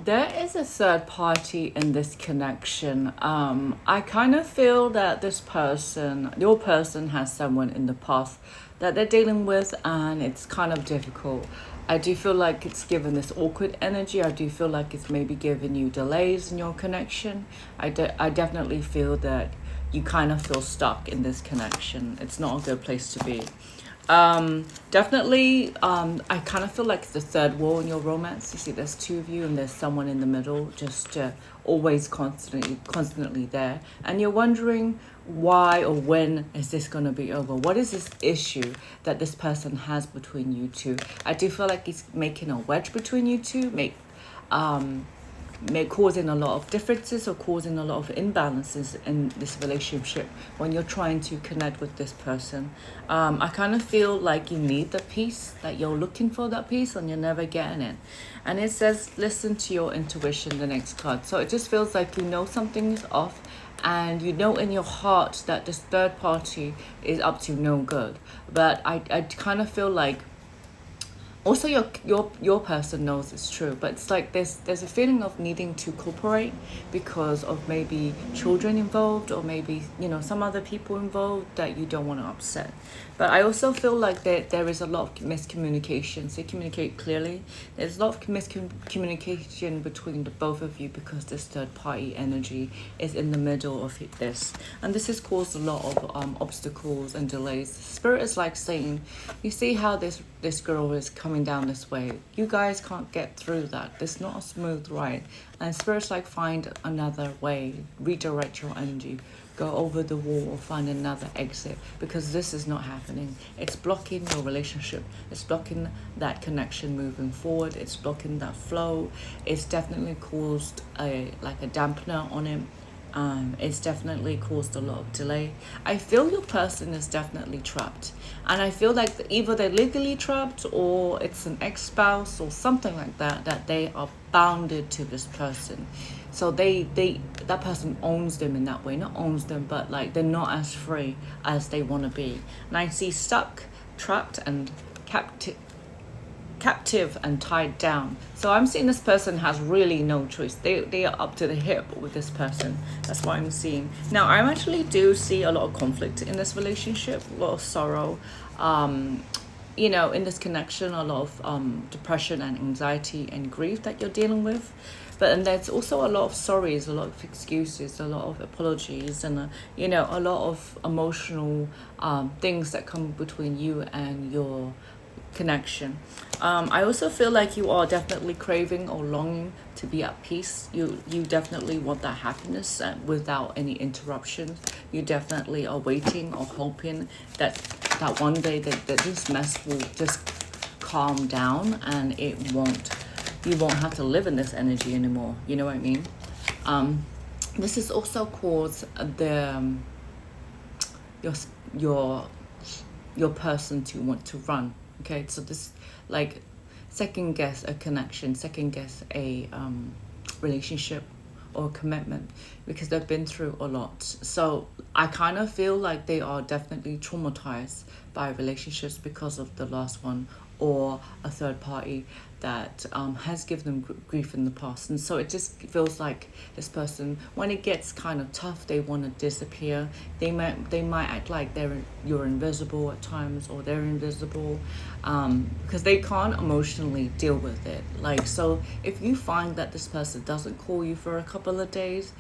There is a third party in this connection. I kind of feel that your person has someone in the past that they're dealing with, and it's kind of difficult. I do feel like it's given this awkward energy. I do feel like it's maybe giving you delays in your connection. I definitely feel that you kind of feel stuck in this connection. It's not a good place to be. Definitely, I kind of feel like it's the third wall in your romance. You see, there's two of you, and there's someone in the middle, just always constantly there, and you're wondering why or when is this going to be over? What is this issue that this person has between you two? I do feel like he's making a wedge between you two, um, may causing a lot of differences or causing a lot of imbalances in this relationship when you're trying to connect with this person. I kind of feel like you need the peace, that you're looking for that peace and you're never getting it. And it says, listen to your intuition, the next card. So it just feels like you know something is off, and you know in your heart that this third party is up to no good. But I kind of feel like also your person knows it's true, but it's like there's a feeling of needing to cooperate because of maybe children involved, or maybe some other people involved that you don't want to upset. But I also feel like there is a lot of miscommunication, so communicate clearly. There's a lot of miscommunication between the both of you because this third party energy is in the middle of this, and this has caused a lot of obstacles and delays. Spirit is like saying, you see how this girl is coming down this way. You guys can't get through that. It's not a smooth ride. And Spirit's like, find another way, redirect your energy, go over the wall or find another exit, because this is not happening. It's blocking your relationship. It's blocking that connection moving forward. It's blocking that flow. It's definitely caused a dampener on it. It's definitely caused a lot of delay. I feel your person is definitely trapped. And I feel like either they're legally trapped, or it's an ex-spouse or something like that, that they are bounded to this person. So that person owns them in that way. Not owns them, but like they're not as free as they want to be. And I see stuck, trapped, and captive and tied down. So I'm seeing this person has really no choice. They are up to the hip with this person. That's what I'm seeing. Now, I actually do see a lot of conflict in this relationship, a lot of sorrow. In this connection, a lot of depression and anxiety and grief that you're dealing with. And there's also a lot of sorries, a lot of excuses, a lot of apologies, and a lot of emotional things that come between you and your connection. I also feel like you are definitely craving or longing to be at peace. You definitely want that happiness without any interruptions. You definitely are waiting or hoping that one day that this mess will just calm down, and you won't have to live in this energy anymore. You know what I mean? This is also caused the your your person to want to run. Okay, so this like second guess a connection, second guess a relationship or commitment, because they've been through a lot. So I kind of feel like they are definitely traumatized by relationships because of the last one, or a third party that has given them grief in the past. And so it just feels like this person, when it gets kind of tough, they want to disappear. They might act like you're invisible at times, or they're invisible, because they can't emotionally deal with it. Like, so if you find that this person doesn't call you for a couple of days,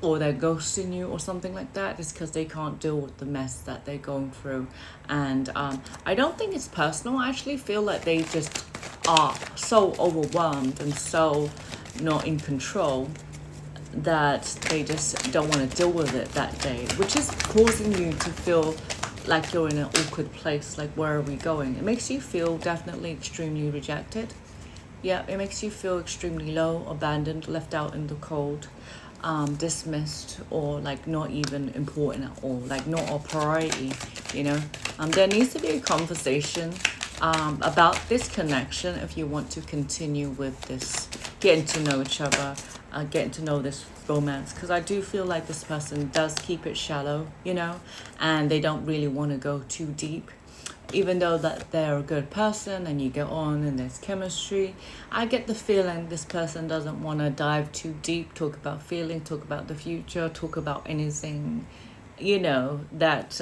or they're ghosting you or something like that, it's because they can't deal with the mess that they're going through. And I don't think it's personal. I actually feel like they just are so overwhelmed and so not in control that they just don't want to deal with it that day, which is causing you to feel like you're in an awkward place. Like, where are we going? It makes you feel definitely extremely rejected. Yeah, it makes you feel extremely low, abandoned, left out in the cold, dismissed, or like not even important at all, like not a priority. There needs to be a conversation about this connection if you want to continue with this, getting to know each other, getting to know this romance, because I do feel like this person does keep it shallow, and they don't really want to go too deep even though that they're a good person and you get on and there's chemistry, I get the feeling this person doesn't want to dive too deep, talk about feeling, talk about the future, talk about anything, that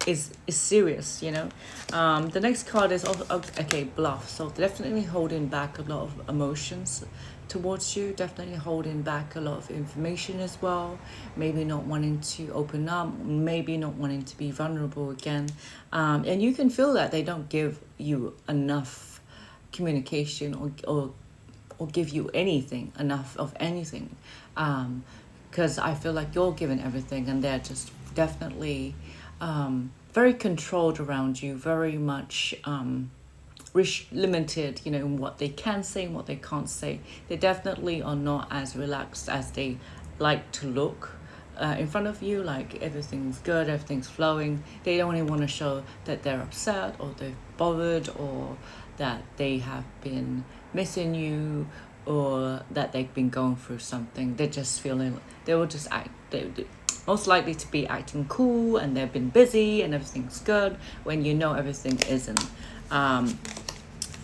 is serious. The next card is okay, bluff. So definitely holding back a lot of emotions towards you, definitely holding back a lot of information as well, maybe not wanting to open up, maybe not wanting to be vulnerable again, and you can feel that they don't give you enough communication or give you enough of anything, because I feel like you're giving everything and they're just definitely very controlled around you, very much limited, in what they can say and what they can't say. They definitely are not as relaxed as they like to look in front of you, like everything's good, everything's flowing. They don't even want to show that they're upset or they're bothered or that they have been missing you or that they've been going through something. They're just feeling, they will just act, they most likely to be acting cool and they've been busy and everything's good when everything isn't.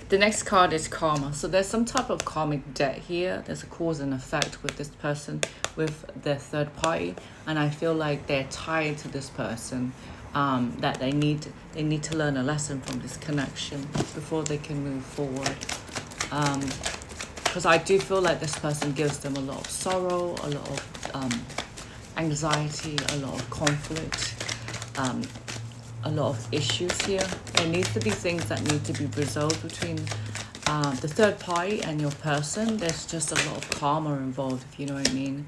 The next card is karma. So there's some type of karmic debt here. There's a cause and effect with this person, with their third party, and I feel like they're tied to this person, that they need to learn a lesson from this connection before they can move forward. Because I do feel like this person gives them a lot of sorrow, a lot of anxiety, a lot of conflict, a lot of issues here. There needs to be things that need to be resolved between the third party and your person. There's just a lot of karma involved, if you know what I mean.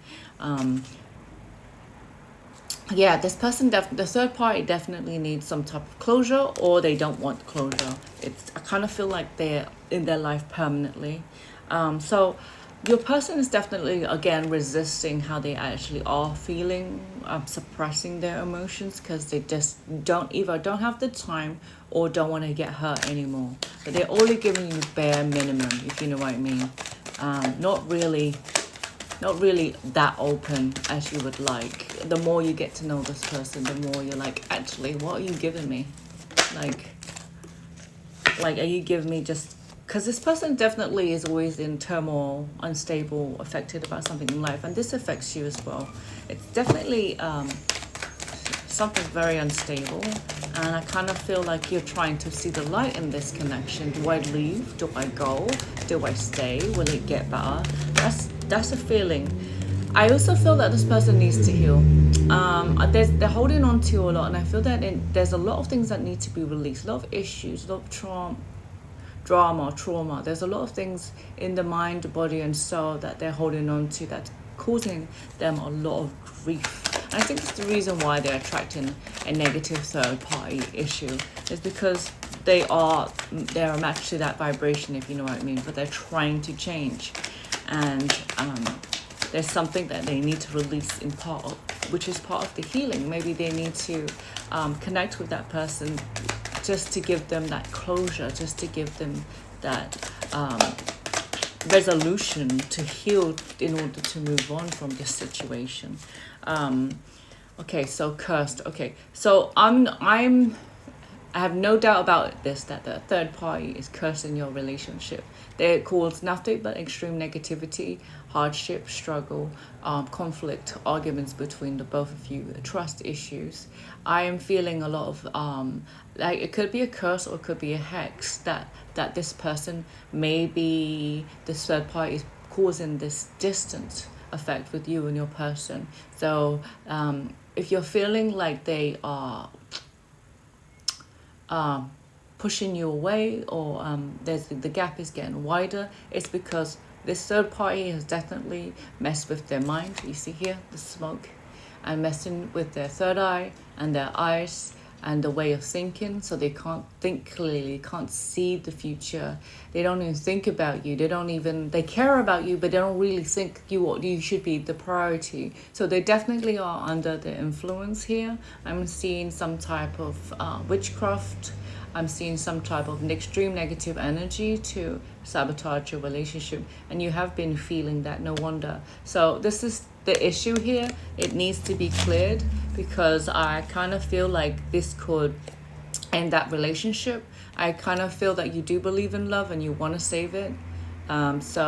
This person, the third party definitely needs some type of closure, or they don't want closure. I kind of feel like they're in their life permanently. So your person is definitely, again, resisting how they actually are feeling, suppressing their emotions because they just don't have the time or don't want to get hurt anymore. But they're only giving you bare minimum, if you know what I mean. Not really that open as you would like. The more you get to know this person, the more you're like, actually, what are you giving me? Like are you giving me just... Because this person definitely is always in turmoil, unstable, affected about something in life. And this affects you as well. It's definitely something very unstable. And I kind of feel like you're trying to see the light in this connection. Do I leave? Do I go? Do I stay? Will it get better? That's a feeling. I also feel that this person needs to heal. They're holding on to you a lot. And I feel that there's a lot of things that need to be released. A lot of issues, a lot of trauma. There's a lot of things in the mind, body, and soul that they're holding on to that's causing them a lot of grief. And I think it's the reason why they're attracting a negative third party issue is because they're a match to that vibration, if you know what I mean. But they're trying to change, and there's something that they need to release in part of, which is part of the healing. Maybe they need to connect with that person just to give them that closure, just to give them that resolution to heal in order to move on from this situation. Okay, so cursed. Okay, so I have no doubt about this, that the third party is cursing your relationship. They cause nothing but extreme negativity, hardship, struggle, conflict, arguments between the both of you, trust issues. I am feeling a lot of like it could be a curse or it could be a hex that this person, maybe this third party, is causing this distance effect with you and your person. So if you're feeling like they are pushing you away, or the gap is getting wider, it's because this third party has definitely messed with their mind. You see here the smoke, and messing with their third eye and their eyes and the way of thinking, so they can't think clearly, can't see the future. They don't even think about you. They care about you, but they don't really think you should be the priority. So they definitely are under the influence here. I'm seeing some type of witchcraft. I'm seeing some type of extreme negative energy to sabotage your relationship, and you have been feeling that, no wonder. So this is the issue here. It needs to be cleared, because I kind of feel like this could end that relationship. I kind of feel that you do believe in love and you want to save it. So